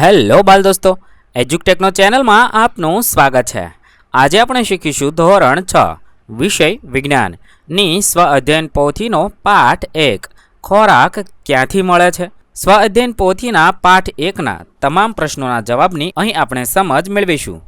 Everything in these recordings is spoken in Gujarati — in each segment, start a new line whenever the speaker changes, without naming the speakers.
હેલો બાલ દોસ્તો, એજ્યુકટેકનો ચેનલમાં આપનું સ્વાગત છે। આજે આપણે શીખીશું ધોરણ 6 વિષય વિજ્ઞાનની સ્વ અધ્યયન પોથીનો પાઠ 1 ખોરાક ક્યાંથી મળે છે। સ્વ અધ્યયન પોથીના પાઠ 1ના તમામ પ્રશ્નોના જવાબની અહીં આપણે સમજ મેળવીશું।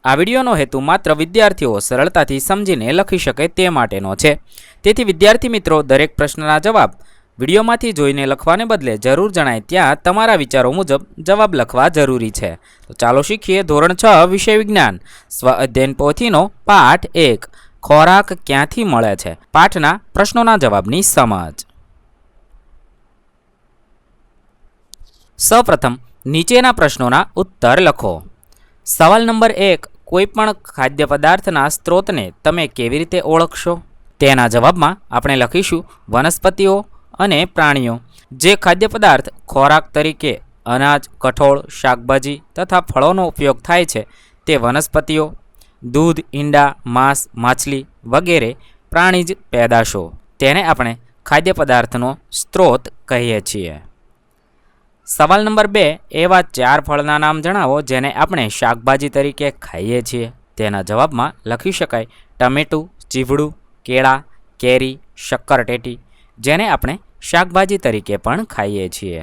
આ વિડીયોનો હેતુ માત્ર વિદ્યાર્થીઓ સરળતાથી સમજીને લખી શકે તે માટેનો છે। તેથી વિદ્યાર્થી મિત્રો દરેક પ્રશ્નના જવાબ વિડીયોમાંથી જોઈને લખવાને બદલે જરૂર જણાય ત્યાં તમારા વિચારો મુજબ જવાબ લખવા જરૂરી છે। તો ચાલો શીખીએ ધોરણ 6 વિષય વિજ્ઞાન સ્વ અધ્યયન પોથીનો પાઠ 1 ખોરાક ક્યાંથી મળે છે। પાઠના પ્રશ્નોના જવાબની સમજ। સૌપ્રથમ નીચેના પ્રશ્નોના ઉત્તર લખો। સવાલ નંબર 1, કોઈપણ ખાદ્ય પદાર્થના સ્ત્રોતને તમે કેવી રીતે ઓળખશો? તેના જવાબમાં આપણે લખીશું વનસ્પતિઓ અને પ્રાણીઓ। જે ખાદ્ય પદાર્થ ખોરાક તરીકે અનાજ, કઠોળ, શાકભાજી તથા ફળોનો ઉપયોગ થાય છે તે વનસ્પતિઓ, દૂધ, ઈંડા, માંસ, માછલી વગેરે પ્રાણીજ પેદાશો, તેને આપણે ખાદ્ય પદાર્થનો સ્ત્રોત કહીએ છીએ। સવાલ નંબર 2, એવા 4 ફળના નામ જણાવો જેને આપણે શાકભાજી તરીકે ખાઈએ છીએ। તેના જવાબમાં લખી શકાય ટમેટું, ચીવડું, કેળા, કેરી, શક્કરટેટી, જેને આપણે શાકભાજી તરીકે પણ ખાઈએ છીએ।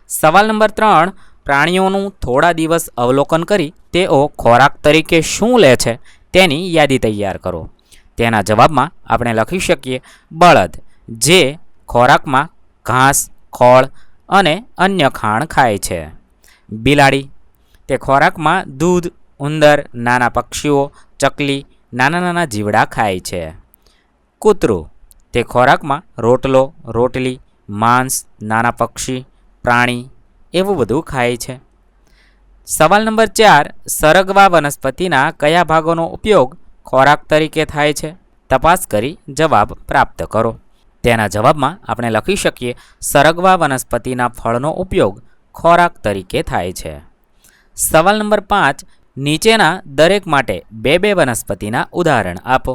સવાલ નંબર 3, પ્રાણીઓનું થોડા દિવસ અવલોકન કરી તેઓ ખોરાક તરીકે શું લે છે તેની યાદી તૈયાર કરો। તેના જવાબમાં આપણે લખી શકીએ બળદ, જે ખોરાકમાં ઘાસ, ખોળ અને અન્ય ખાણ ખાય છે। બિલાડી, તે ખોરાકમાં દૂધ, ઉંદર, નાના પક્ષીઓ, ચકલી, નાના નાના જીવડા ખાય છે। કૂતરું, તે ખોરાકમાં રોટલો, રોટલી, માંસ, નાના પક્ષી, પ્રાણી એવું બધું ખાય છે। સવાલ નંબર 4, સરગવા વનસ્પતિના કયા ભાગોનો ઉપયોગ ખોરાક તરીકે થાય છે? તપાસ કરી જવાબ પ્રાપ્ત કરો। તેના જવાબમાં આપણે લખી શકીએ સરગવા વનસ્પતિના ફળનો ઉપયોગ ખોરાક તરીકે થાય છે। સવાલ નંબર 5, નીચેના દરેક માટે 2 વનસ્પતિના ઉદાહરણ આપો।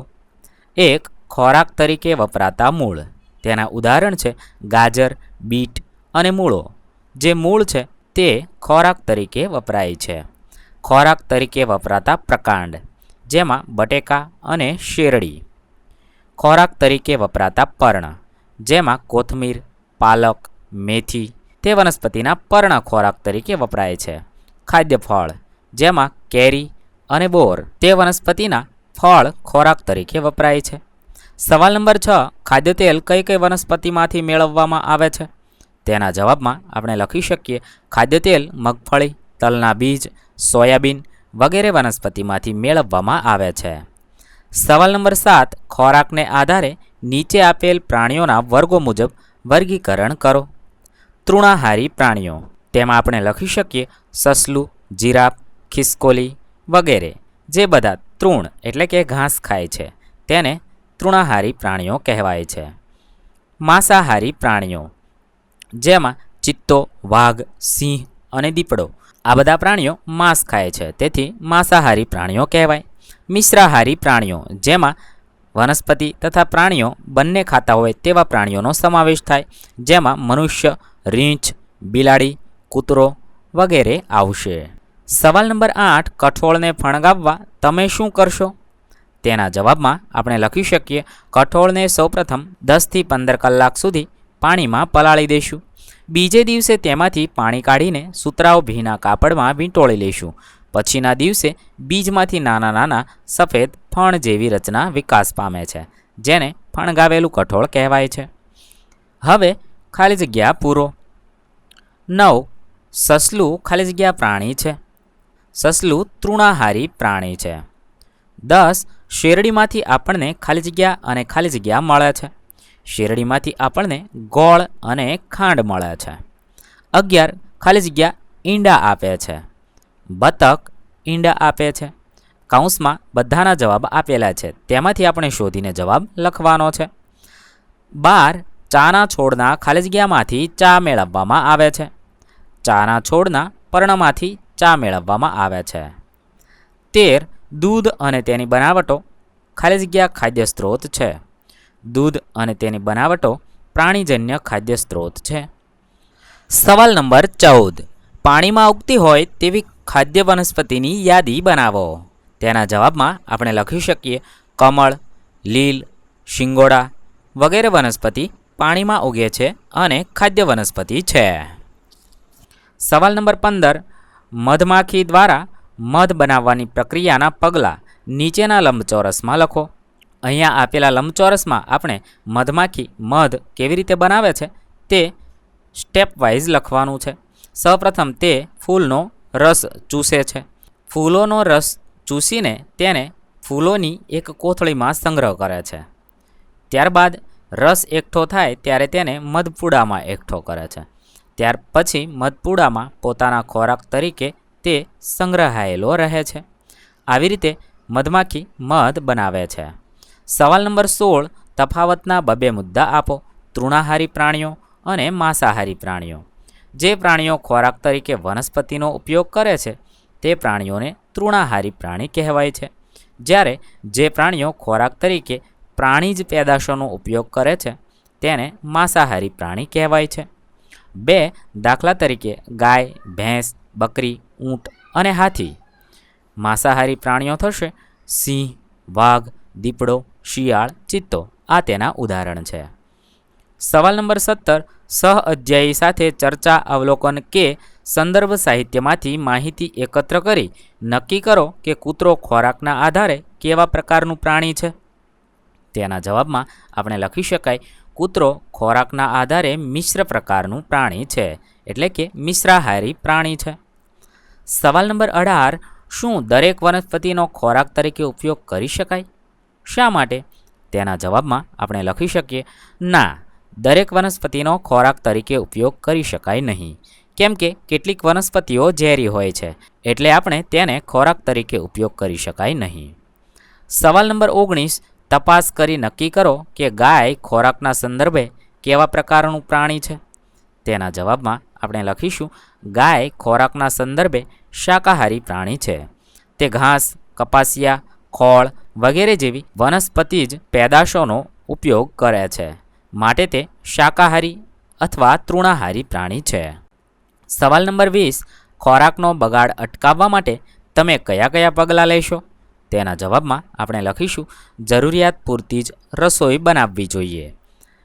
1, ખોરાક તરીકે વપરાતા મૂળ, તેના ઉદાહરણ છે ગાજર, બીટ અને મૂળો। જે મૂળ છે તે ખોરાક તરીકે વપરાય છે। ખોરાક તરીકે વપરાતા પ્રકાંડ, જેમાં બટેકા અને શેરડી। ખોરાક તરીકે વપરાતા પર્ણ, જેમાં કોથમીર, પાલક, મેથી, તે વનસ્પતિના પર્ણ ખોરાક તરીકે વપરાય છે। ખાદ્ય ફળ, જેમાં કેરી અને બોર, તે વનસ્પતિના ફળ ખોરાક તરીકે વપરાય છે। સવાલ નંબર 6, ખાદ્ય તેલ કઈ કઈ વનસ્પતિમાંથી મેળવવામાં આવે છે? તેના જવાબમાં આપણે લખી શકીએ ખાદ્ય તેલ મગફળી, તલના બીજ, સોયાબીન વગેરે વનસ્પતિમાંથી મેળવવામાં આવે છે। સવાલ નંબર 7, ખોરાકને આધારે નીચે આપેલ પ્રાણીઓના વર્ગો મુજબ વર્ગીકરણ કરો। તૃણાહારી પ્રાણીઓ, તેમાં આપણે લખી શકીએ સસલું, જીરાફ, ખિસકોલી વગેરે, જે બધા તૃણ એટલે કે ઘાસ ખાય છે તેને તૃણાહારી પ્રાણીઓ કહેવાય છે। માંસાહારી પ્રાણીઓ, જેમાં ચિત્તો, વાઘ, સિંહ અને દીપડો, આ બધા પ્રાણીઓ માંસ ખાય છે તેથી માંસાહારી પ્રાણીઓ કહેવાય। મિશ્રાહારી પ્રાણીઓ, જેમાં વનસ્પતિ તથા પ્રાણીઓ બંને ખાતા હોય તેવા પ્રાણીઓનો સમાવેશ થાય, જેમાં મનુષ્ય, રીંછ, બિલાડી, કૂતરો વગેરે આવશે। સવાલ નંબર 8, કઠોળને ફણગાવવા તમે શું કરશો? તેના જવાબમાં આપણે લખી શકીએ કઠોળને સૌપ્રથમ 10 થી 15 કલાક સુધી પાણીમાં પલાળી દઈશું। બીજે દિવસે તેમાંથી પાણી કાઢીને સુતરાઉ ભીના કાપડમાં વીંટોળી લઈશું। પછીના દિવસે બીજમાંથી નાના નાના સફેદ ફણ જેવી રચના વિકાસ પામે છે, જેને ફણગાવેલું કઠોળ કહેવાય છે। હવે ખાલી જગ્યા પૂરો। 9, સસલું ખાલી જગ્યા પ્રાણી છે। સસલું તૃણાહારી પ્રાણી છે। 10, શેરડીમાંથી આપણને ખાલી જગ્યા અને ખાલી જગ્યા મળે છે। શેરડીમાંથી આપણને ગોળ અને ખાંડ મળે છે। 11, ખાલી જગ્યા ઈંડા આપે છે। બતક ઈંડા આપે છે। કૌંસમાં બધાના જવાબ આપેલા છે, તેમાંથી આપણે શોધીને જવાબ લખવાનો છે। 12, ચાના છોડના ખાલી જગ્યામાંથી ચા મેળવવામાં આવે છે। ચાના છોડના પર્ણમાંથી ચા મેળવવામાં આવે છે। 13, દૂધ અને તેની બનાવટો ખાલી જગ્યા ખાદ્ય સ્ત્રોત છે। દૂધ અને તેની બનાવટો પ્રાણીજન્ય ખાદ્ય સ્ત્રોત છે। સવાલ નંબર 14, પાણીમાં ઉગતી હોય તેવી ખાદ્ય વનસ્પતિની યાદી બનાવો. તેના જવાબમાં આપણે લખી શકીએ કમળ, લીલ, શિંગોડા વગેરે વનસ્પતિ પાણીમાં ઉગે છે અને ખાદ્ય વનસ્પતિ છે. સવાલ નંબર 15. મધમાખી દ્વારા મધ બનાવવાની પ્રક્રિયાના પગલાં નીચેના લંબચોરસમાં લખો. અહીંયા આપેલા લંબચોરસમાં આપણે મધમાખી મધ કેવી રીતે બનાવે છે તે સ્ટેપ વાઇઝ લખવાનું છે. સૌપ્રથમ તે ફૂલનો રસ ચૂસે છે. ફૂલોનો રસ ચૂસીને તેને ફૂલોની એક કોથળીમાં સંગ્રહ કરે છે. ત્યારબાદ રસ એકઠો થાય ત્યારે તેને મધપૂડામાં એકઠો કરે છે. ત્યાર પછી મધપૂડામાં પોતાના ખોરાક તરીકે તે સંગ્રહાયેલો રહે છે. આવી રીતે મધમાખી મધ બનાવે છે. સવાલ નંબર 16. તફાવતના 2 મુદ્દા આપો. તૃણાહારી પ્રાણીઓ અને માંસાહારી પ્રાણીઓ. જે પ્રાણીઓ ખોરાક તરીકે વનસ્પતિનો ઉપયોગ કરે છે તે પ્રાણીઓને તૃણાહારી પ્રાણી કહેવાય છે, જ્યારે જે પ્રાણીઓ ખોરાક તરીકે પ્રાણીજ પેદાશોનો ઉપયોગ કરે છે તેને માંસાહારી પ્રાણી કહેવાય છે. 2. દાખલા તરીકે ગાય, ભેંસ, બકરી, ઊંટ અને હાથી. માંસાહારી પ્રાણીઓ થશે સિંહ, વાઘ, દીપડો, શિયાળ, ચિત્તો. આ તેના ઉદાહરણ છે. સવાલ નંબર 17. સહ અધ્યાયી સાથે ચર્ચા, અવલોકન કે સંદર્ભ સાહિત્યમાંથી માહિતી એકત્ર કરી નક્કી કરો કે કૂતરો ખોરાકના આધારે કેવા પ્રકારનું પ્રાણી છે. તેના જવાબમાં આપણે લખી શકાય કૂતરો ખોરાકના આધારે મિશ્ર પ્રકારનું પ્રાણી છે, એટલે કે મિશ્રાહારી પ્રાણી છે. સવાલ નંબર 18. શું દરેક વનસ્પતિનો ખોરાક તરીકે ઉપયોગ કરી શકાય? શા માટે? તેના જવાબમાં આપણે લખી શકીએ ના, દરેક વનસ્પતિનો ખોરાક તરીકે ઉપયોગ કરી શકાય નહીં, કેમ કે કેટલીક વનસ્પતિઓ ઝેરી હોય છે, એટલે આપણે તેને ખોરાક તરીકે ઉપયોગ કરી શકાય નહીં. સવાલ નંબર 19. તપાસ કરી નક્કી કરો કે ગાય ખોરાકના સંદર્ભે કેવા પ્રકારનું પ્રાણી છે. તેના જવાબમાં આપણે લખીશું ગાય ખોરાકના સંદર્ભે શાકાહારી પ્રાણી છે. તે ઘાસ, કપાસિયા, ખોળ વગેરે જેવી વનસ્પતિજ પેદાશોનો ઉપયોગ કરે છે, માટે તે શાકાહારી અથવા તૃણાહારી પ્રાણી છે. સવાલ નંબર 20. ખોરાકનો બગાડ અટકાવવા માટે તમે કયા કયા પગલાં લેશો? તેના જવાબમાં આપણે લખીશું જરૂરિયાત પૂરતી જ રસોઈ બનાવવી જોઈએ.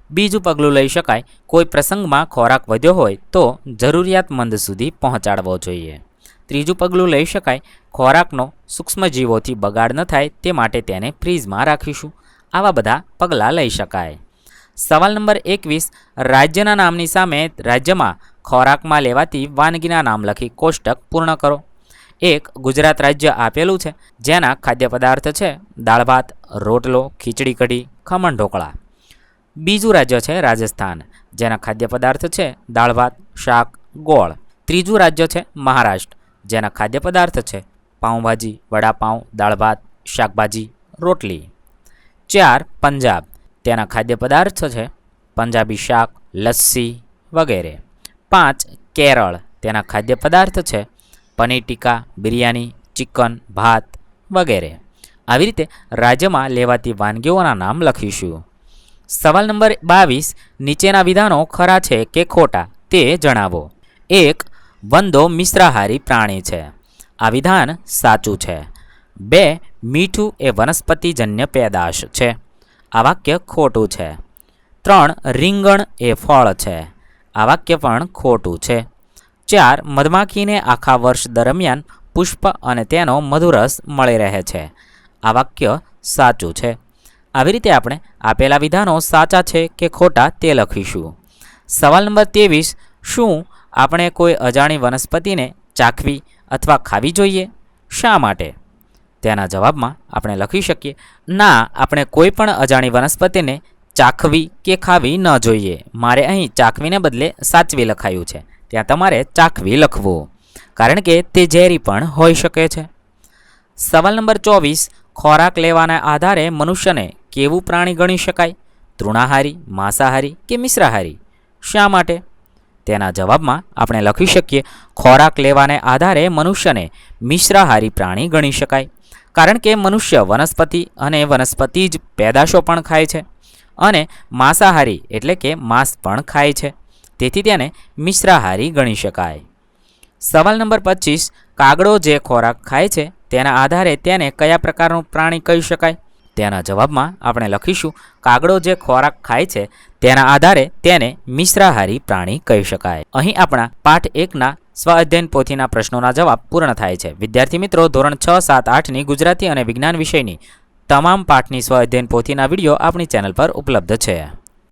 બીજું પગલું લઈ શકાય કોઈ પ્રસંગમાં ખોરાક વધ્યો હોય તો જરૂરિયાતમંદ સુધી પહોંચાડવો જોઈએ. ત્રીજું પગલું લઈ શકાય ખોરાકનો સૂક્ષ્મજીવોથી બગાડ ન થાય તે માટે તેને ફ્રીઝમાં રાખીશું. આવા બધા પગલાં લઈ શકાય. સવાલ નંબર 21. રાજ્યના નામની સામે રાજ્યમાં ખોરાકમાં લેવાતી વાનગીના નામ લખી કોષ્ટક પૂર્ણ કરો. 1. ગુજરાત રાજ્ય આપેલું છે, જેના ખાદ્ય પદાર્થ છે દાળ ભાત, રોટલો, ખીચડી કઢી, ખમણ ઢોકળા. બીજું રાજ્ય છે રાજસ્થાન, જેના ખાદ્ય પદાર્થ છે દાળ ભાત, શાક, ગોળ. ત્રીજું રાજ્ય છે મહારાષ્ટ્ર, જેના ખાદ્ય પદાર્થ છે પાઉંભાજી, વડાપાઉં, દાળ ભાત, શાકભાજી, રોટલી. 4. પંજાબ, તેના ખાદ્ય પદાર્થ છે પંજાબી શાક, લસ્સી વગેરે. 5. કેરળ, તેના ખાદ્ય પદાર્થ છે પનીર ટીકા, બિરયાની, ચિકન, ભાત વગેરે. આવી રીતે રાજ્યમાં લેવાતી વાનગીઓના નામ લખીશું. સવાલ નંબર 22. નીચેના વિધાનો ખરા છે કે ખોટા તે જણાવો. 1. વંદો મિશ્રાહારી પ્રાણી છે. આ વિધાન સાચું છે. 2. મીઠું એ વનસ્પતિજન્ય પેદાશ છે. આ વાક્ય ખોટું છે. 3. રીંગણ એ ફળ છે. આ વાક્ય પણ ખોટું છે. 4. મધમાખીને આખા વર્ષ દરમિયાન પુષ્પ અને તેનો મધુરસ મળી રહે છે. આ વાક્ય સાચું છે. આવી રીતે આપણે આપેલા વિધાનો સાચા છે કે ખોટા તે લખીશું. સવાલ નંબર 23. શું આપણે કોઈ અજાણી વનસ્પતિને ચાખવી અથવા ખાવી જોઈએ? શા માટે? તેના જવાબમાં આપણે લખી શકીએ ના, આપણે કોઈ પણ અજાણી વનસ્પતિને ચાખવી કે ખાવી ન જોઈએ. મારે અહીં ચાખવીને બદલે સાચવી લખાયું છે, ત્યાં તમારે ચાખવી લખવું, કારણ કે તે ઝેરી પણ હોઈ શકે છે. સવાલ નંબર 24. ખોરાક લેવાના આધારે મનુષ્યને કેવું પ્રાણી ગણી શકાય? તૃણાહારી, માંસાહારી કે મિશ્રાહારી? શા માટે? તેના જવાબમાં આપણે લખી શકીએ ખોરાક લેવાને આધારે મનુષ્યને મિશ્રાહારી પ્રાણી ગણી શકાય, કારણ કે મનુષ્ય વનસ્પતિ અને વનસ્પતિજ પેદાશો પણ ખાય છે અને માંસાહારી એટલે કે માંસ પણ ખાય છે, તેથી તેને મિશ્રાહારી ગણી શકાય. સવાલ નંબર 25, કાગડો જે ખોરાક ખાય છે તેના આધારે તેને કયા પ્રકારનું પ્રાણી કહી શકાય? તેના જવાબમાં આપણે લખીશું કાગડો જે ખોરાક ખાય છે તેના આધારે તેને મિશ્રાહારી પ્રાણી કહી શકાય. અહીં આપણા પાઠ 1ના સ્વ અધ્યયન પોથીના પ્રશ્નોના જવાબ પૂર્ણ થાય છે. વિદ્યાર્થી મિત્રો, ધોરણ 6, 7, 8ની ગુજરાતી અને વિજ્ઞાન વિષયની તમામ પાઠની સ્વ અધ્યયન પોથીના વિડીયો આપણી ચેનલ પર ઉપલબ્ધ છે.